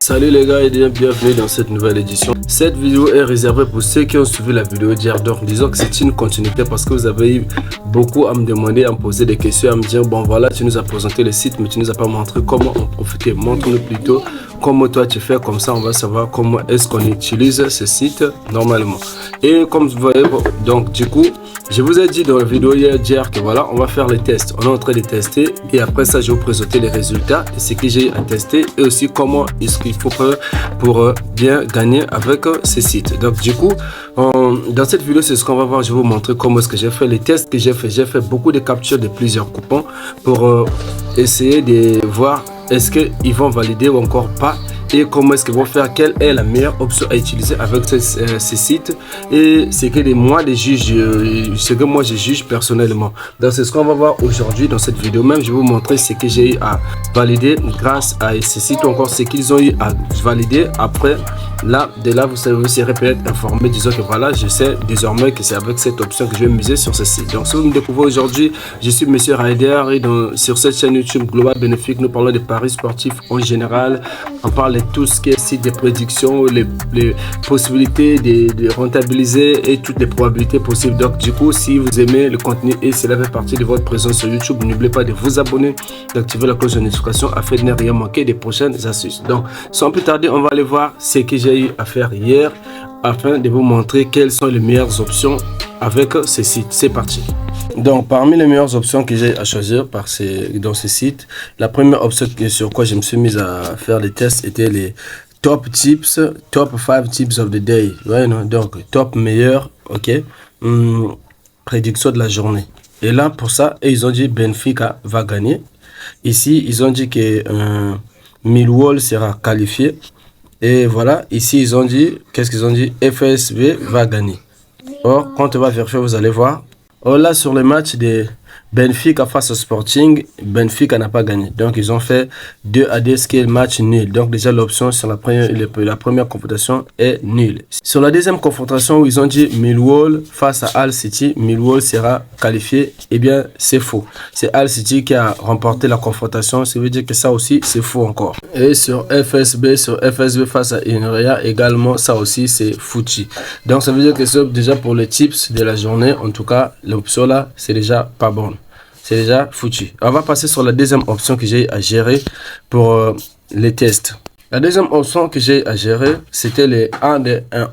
Salut les gars et bienvenue dans cette nouvelle édition. Cette vidéo est réservée pour ceux qui ont suivi la vidéo d'hier. Donc disons que c'est une continuité parce que vous avez eu beaucoup à me demander, à me poser des questions, à me dire bon voilà, tu nous as présenté le site mais tu nous as pas montré comment en profiter. Montre-nous plutôt comment toi tu fais, comme ça on va savoir comment est-ce qu'on utilise ce site normalement. Et comme vous voyez, donc du coup je vous ai dit dans la vidéo hier que voilà, on va faire les tests. On est en train de tester et après ça je vais vous présenter les résultats de ce que j'ai à tester et aussi comment est-ce qu'il faut faire pour bien gagner avec ces sites. Donc du coup dans cette vidéo c'est ce qu'on va voir. Je vais vous montrer comment est-ce que j'ai fait les tests que j'ai fait. J'ai fait beaucoup de captures de plusieurs coupons pour essayer de voir est-ce qu'ils vont valider ou encore pas, et comment est-ce qu'ils vont faire, quelle est la meilleure option à utiliser avec ces sites, et ce que moi je juge personnellement. Donc c'est ce qu'on va voir aujourd'hui dans cette vidéo. Même je vais vous montrer ce que j'ai eu à valider grâce à ces sites, ou encore ce qu'ils ont eu à valider. Après là, vous serez peut-être informé, disons que voilà, je sais désormais que c'est avec cette option que je vais miser sur ce site. Donc si vous me découvrez aujourd'hui, je suis Monsieur Raider et sur cette chaîne YouTube Global Bénéfique, nous parlons de paris sportifs en général. On parle de tout ce qui est site de prédiction, les possibilités de rentabiliser et toutes les probabilités possibles. Donc du coup, si vous aimez le contenu et cela fait partie de votre présence sur YouTube, n'oubliez pas de vous abonner, d'activer la cloche de notification afin de ne rien manquer des prochaines astuces. Donc sans plus tarder, on va aller voir ce que j'ai eu à faire hier afin de vous montrer quelles sont les meilleures options avec ces sites. C'est parti. Donc parmi les meilleures options que j'ai à choisir dans ces sites, la première option sur quoi je me suis mis à faire les tests était les top 5 tips of the day. Ouais, non? Donc top meilleur, ok, prédiction de la journée. Et là pour ça, ils ont dit Benfica va gagner. Ici ils ont dit que Millwall sera qualifié. Et voilà, ici ils ont dit, qu'est-ce qu'ils ont dit? FSB va gagner. Or, quand on va vérifier, vous allez voir. Or là, sur le match de Benfica face au Sporting, Benfica n'a pas gagné. Donc, ils ont fait 2-2, ce qui est le match nul. Donc, déjà, l'option sur la première confrontation est nulle. Sur la deuxième confrontation, où ils ont dit Millwall face à Hull City, Millwall sera qualifié. Eh bien, c'est faux. C'est Hull City qui a remporté la confrontation. Ça veut dire que ça aussi, c'est faux encore. Et sur FSB face à Ineria, également, ça aussi, c'est foutu. Donc, ça veut dire que c'est déjà pour les tips de la journée. En tout cas, l'option là, c'est déjà pas bon. C'est déjà foutu. On va passer sur la deuxième option que j'ai à gérer pour les tests. La deuxième option que j'ai à gérer, c'était les 1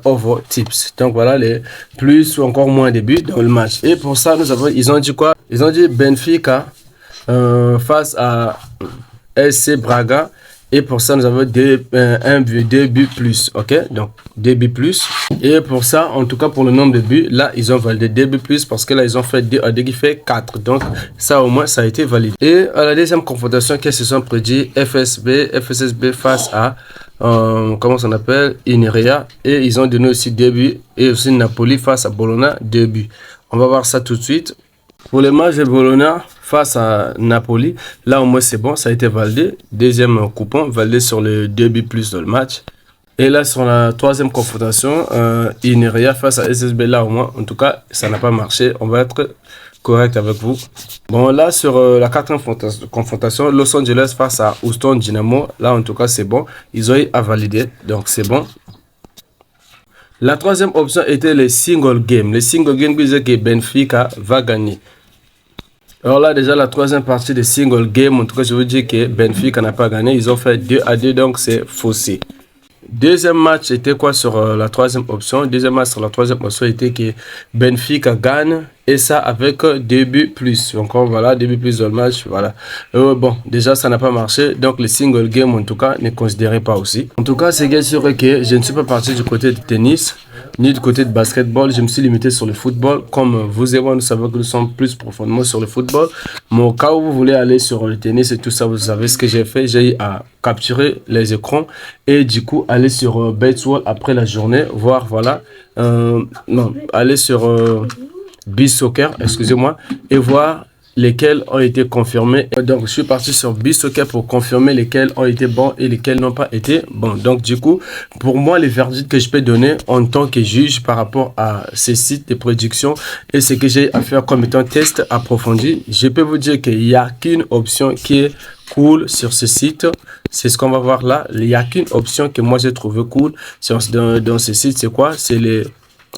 over tips. Donc voilà, les plus ou encore moins de buts dans le match. Et pour ça, ils ont dit quoi? Ils ont dit Benfica face à SC Braga. Et pour ça, nous avons 2 buts plus. Ok, donc 2 buts plus. Et pour ça, en tout cas pour le nombre de buts, là, ils ont validé 2 buts plus parce que là, ils ont fait 2 qui fait 4. Donc, ça au moins, ça a été validé. Et à la deuxième confrontation, qu'est-ce qu'ils sont prédits? FSB face à, comment ça s'appelle? Ineria. Et ils ont donné aussi 2 buts. Et aussi Napoli face à Bologna, 2 buts. On va voir ça tout de suite. Pour le match de Bologna face à Napoli, là au moins c'est bon, ça a été validé. Deuxième coupon, validé sur le 2 buts plus dans le match. Et là sur la troisième confrontation, Ineria face à SSB, là au moins, en tout cas, ça n'a pas marché. On va être correct avec vous. Bon, là sur la quatrième confrontation, Los Angeles face à Houston Dynamo, là en tout cas c'est bon. Ils ont eu à valider, donc c'est bon. La troisième option était les single game. Les single game disaient que Benfica va gagner. Alors là, déjà, la troisième partie des single game, en tout cas, je veux dire que Benfica n'a pas gagné. Ils ont fait 2-2, donc c'est faussé. Deuxième match était quoi sur la troisième option? Deuxième match sur la troisième option était que Benfica gagne, et ça avec 2 buts plus. Encore voilà, 2 buts plus dans le match. Voilà. Bon, déjà ça n'a pas marché. Donc le single game en tout cas ne considérez pas aussi. En tout cas, c'est bien sûr que je ne suis pas parti du côté de tennis ni du côté de basketball. Je me suis limité sur le football. Comme vous et moi, nous savons que nous sommes plus profondément sur le football. Mais au cas où vous voulez aller sur le tennis et tout ça, vous savez ce que j'ai fait. J'ai eu à capturer les écrans et du coup aller sur BetWall après la journée, voir voilà, non, aller sur BeSoccer, excusez-moi, et voir lesquels ont été confirmés. Donc je suis parti sur BeSoccer pour confirmer lesquels ont été bons et lesquels n'ont pas été bons. Donc du coup, pour moi, les verdicts que je peux donner en tant que juge par rapport à ces sites de prédiction et ce que j'ai à faire comme étant test approfondi, je peux vous dire qu'il n'y a qu'une option qui est cool sur ce site. C'est ce qu'on va voir là. Il n'y a qu'une option que moi j'ai trouvé cool dans ce site. C'est quoi? C'est les...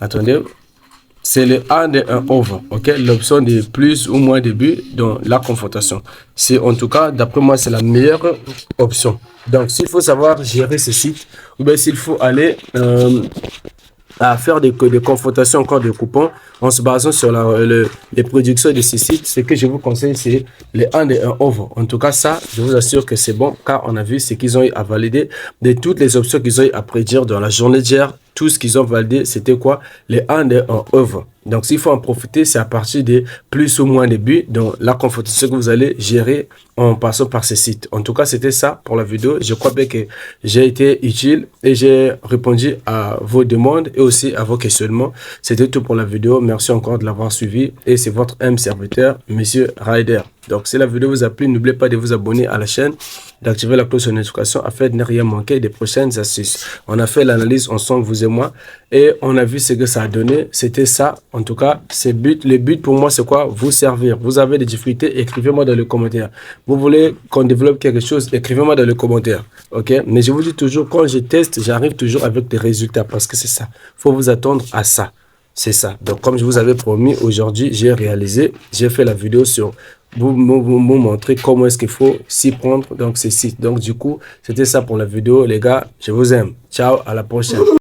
Attendez. C'est le and et un over, ok? L'option de plus ou moins de buts dans la confrontation. C'est en tout cas, d'après moi, c'est la meilleure option. Donc, s'il faut savoir gérer ce site, ou bien s'il faut aller à faire des confrontations encore de coupons en se basant sur les prédictions de ces sites, ce que je vous conseille, c'est les and et un over. En tout cas, ça, je vous assure que c'est bon, car on a vu ce qu'ils ont eu à valider de toutes les options qu'ils ont eu à prédire dans la journée d'hier. Tout ce qu'ils ont validé, c'était quoi? Les and et un over. Donc, s'il faut en profiter, c'est à partir de plus ou moins de buts dans la confrontation que vous allez gérer en passant par ces sites. En tout cas, c'était ça pour la vidéo. Je crois bien que j'ai été utile et j'ai répondu à vos demandes et aussi à vos questionnements. C'était tout pour la vidéo. Merci encore de l'avoir suivi et c'est votre serviteur, Monsieur Ryder. Donc, si la vidéo vous a plu, n'oubliez pas de vous abonner à la chaîne, d'activer la cloche de notification afin de ne rien manquer des prochaines astuces. On a fait l'analyse ensemble, vous et moi, et on a vu ce que ça a donné. C'était ça. En tout cas, le but pour moi, c'est quoi? Vous servir. Vous avez des difficultés, écrivez-moi dans les commentaires. Vous voulez qu'on développe quelque chose, écrivez-moi dans les commentaires. Ok? Mais je vous dis toujours, quand je teste, j'arrive toujours avec des résultats parce que c'est ça. Il faut vous attendre à ça. C'est ça. Donc, comme je vous avais promis, aujourd'hui, j'ai réalisé, j'ai fait la vidéo sur vous montrer comment est-ce qu'il faut s'y prendre. Donc, c'est site. Donc, du coup, c'était ça pour la vidéo. Les gars, je vous aime. Ciao, à la prochaine.